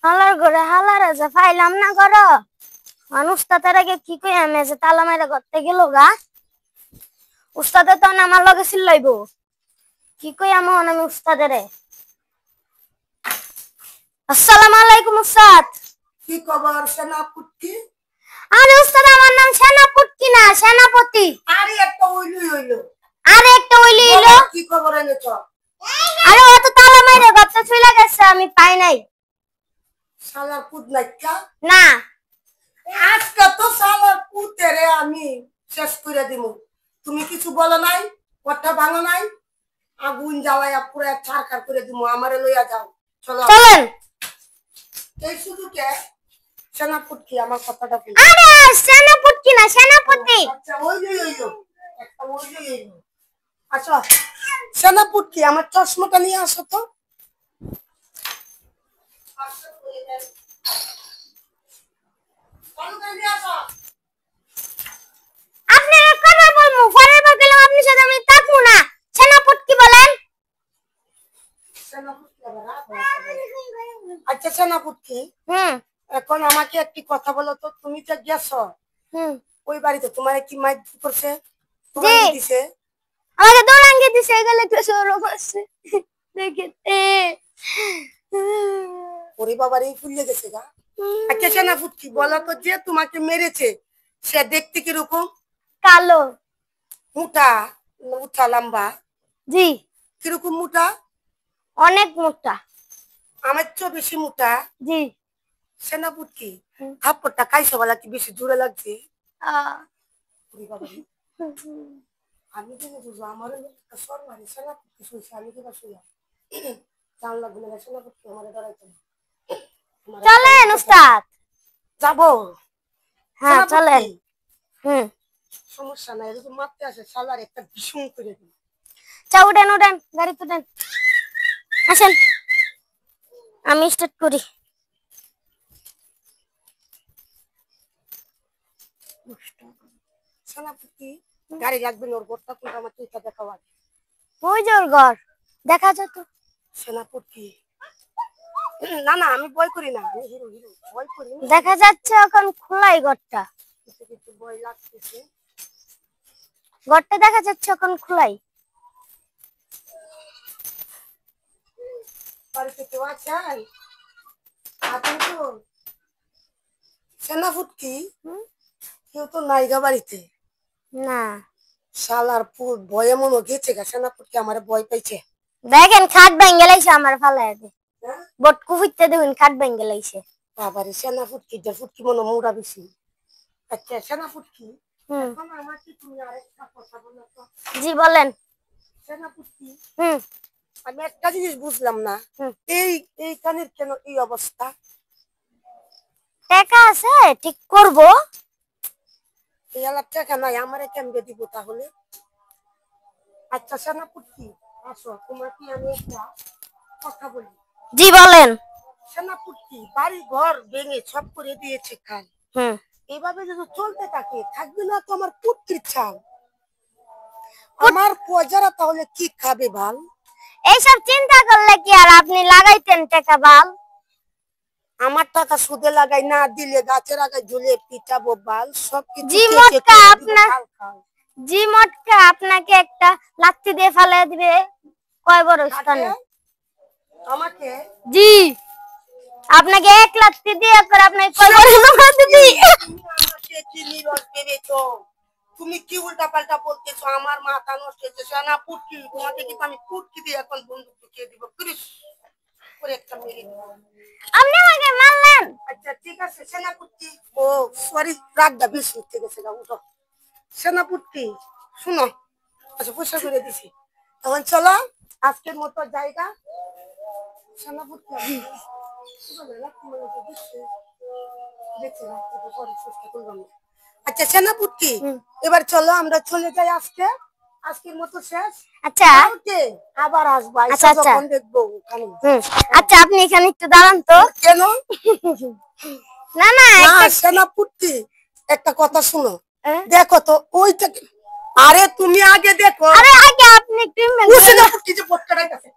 হালার ঘরে হালারে যে ফাইলাম না করো মানুষ তার আগে কি কই আমি যে তালা মাইরা করতে গেল গা উস্তাদে তো আমার লগে চিল্লাইবো কি কই আমি উস্তাদেরে আসসালামু আলাইকুম উস্তাদ কি খবর সেনাপতি? আরে উস্তাদ আমার নাম সেনাপতি না সেনাপতি। আরে একটা হইলো কি খবর এনেছ? আরে ও তো তালা মাইরা করতে চলে গেছে আমি পাই নাই। শালার পুত নাইকা না আজকে তো শালার পুতেরে আমি শেষ করে দিমু। তুমি কিছু বলো নাই, কথা ভাঙো নাই, আগুন জ্বালায়া পুরো ছারখার করে দিমু। আমারে লইয়া যাও, চলো চলেন। এই শুধু কে সেনাপতি আমার কথাটা বল। আরে সেনাপতি না সেনাপতি। আচ্ছা হইলো একটা হইলো। আচ্ছা সেনাপতি আমার চশমাটা নিয়ে আসো তো। আপনি কথা বলমু পরের বার গেলাম আপনি সাথে আমি থাকবো না। সেনাপতি বলেন। আচ্ছা সেনাপতি এখন আমাকে একটি কথা বলো তো, তুমি যে গেছো ওই বাড়িতে তোমার কি মাইক করছে? দিছে আমাকে দোলাঙ্গে দিছে গেলে তো সরব আছে দেখতে ওরে বাবারে ফুলে গেছে গা। আচ্ছা সেনাপতি বলো তো যে তোমাকে মেরেছে সে দেখতে কিরকম? কালো মোটা মোটা লম্বা? জি কিরকম মোটা? অনেক মোটা। আমার চেয়ে বেশি মোটা? জি সেনাপতি থাপ্পড়টা খাইছো বলা কি বেশি জোরে লাগছে? আমি কিন্তু বুঝবো আমার সর মারি সেনাপতি শুয়েছে আমি কিবা শুয়া জানলা গুলো সেনাপতি আমার দাঁড়াইতে চলেন উস্তাদ যাবো। হ্যাঁ চলেন। সমস্যা নাই, এরকম মারতে আসে শালার একটা ভীষণ করে দিই। চা উঠেন গাড়িতে উঠেন আসেন আমি স্টার্ট করি। সেনাপতি গাড়ি লাগবে না, ওর ঘরটা কোনটা আমার তুই দেখাও আগে। ওই যে ওর ঘর দেখা যায় তো। সেনাপতি না না আমি ভয় করি না, আমি হিরো ভয় করি না। দেখা যাচ্ছে এখন খোলাই ঘরটা, কিছু ভয় লাগতেছে। ঘরটা দেখা যাচ্ছে এখন খোলাই। বাড়িতে কেউ আছেন? আছেন তো সেনাপতি? কেউ তো নাই গা বাড়িতে। না শালার পুত ভয়ে মনে গেছে গা, সেনাপতি আমার ভয় পাইছে। দেখেন খাট ভেঙে লাইছে আমার ফালায় দে বটকু ফুটতে দেখুন খাট ভেঙে লাইছে। বাবারে সেনাপতি ফুটকি মনে মুড়া বেশি। আচ্ছা সেনাপতি এখন আমাকে তুমি আরেকটা কথা বলো তো। জি বলেন। সেনাপতি আমি একটা জিনিস বুঝলাম না, এই কানের কেন এই অবস্থা? টাকা আছে ঠিক করব। এই আলাপ টাকা নাই, আমারে কেমনে দিব তাহলে? আচ্ছা সেনাপতি আসো তোমাকে আমি একটা কথা বলি। জি বলেন। সেনাপতি বাড়ি ঘর ভেঙে সব করে দিয়েছে কাল। এভাবে যদি চলতে থাকে থাকবে না তো আমার পুত্রের ছাল। আমার প্রজারা তাহলে কি খাবে ভাল? এইসব চিন্তা করলে কি আর আপনি লাগাইতেন টাকা বাল? আমার টাকা সুদে লাগাই, না দিলে গাছের আগায় ঝুলে পিটাবো বাল। সবকিছু জি মটকা আপনাকে একটা লাথি দিয়ে ফেলে দিবে কয় বড় স্থানে। আমাকে জি আপনাকে এক লাথি দিয়ে করে আপনাকে কয় বড় লাথি দিই। আমাকে কি নিরস ভেবেছো? তুমি কি উল্টা পাল্টা বলতেছো? আমার মাথা নষ্ট হয়েছে। সেনাপতি তোমাকে কিন্তু আমি কুটকি দিয়ে এখন বন্দুক ঢুকিয়ে দিব। প্লিজ করে একটা মেরে দিব। আপনি আমাকে মারলেন। আচ্ছা ঠিক আছে সেনাপতি। ও সরি রাগটা বেশি উঠে গেছে গা, উঠো। সেনাপতি শুনো, আচ্ছা পয়সা করে দিছি, এখন চলো আজকের মতো জায়গা। সেনাপতি আচ্ছা সেনাপতি এবার চলো আমরা চলে যাই আজকে, আজকের মতো শেষ। আচ্ছা আবার আসবো, যখন দেখবো ওখানে। আচ্ছা আপনি এখানে একটু দাঁড়ান তো। কেন? না না সেনাপতি একটা কথা শুনো, দেখো তো ওইটা। আরে তুমি আগে দেখো। আরে আগে আপনি একটু সেনাপতি যে পটকাটাই আছে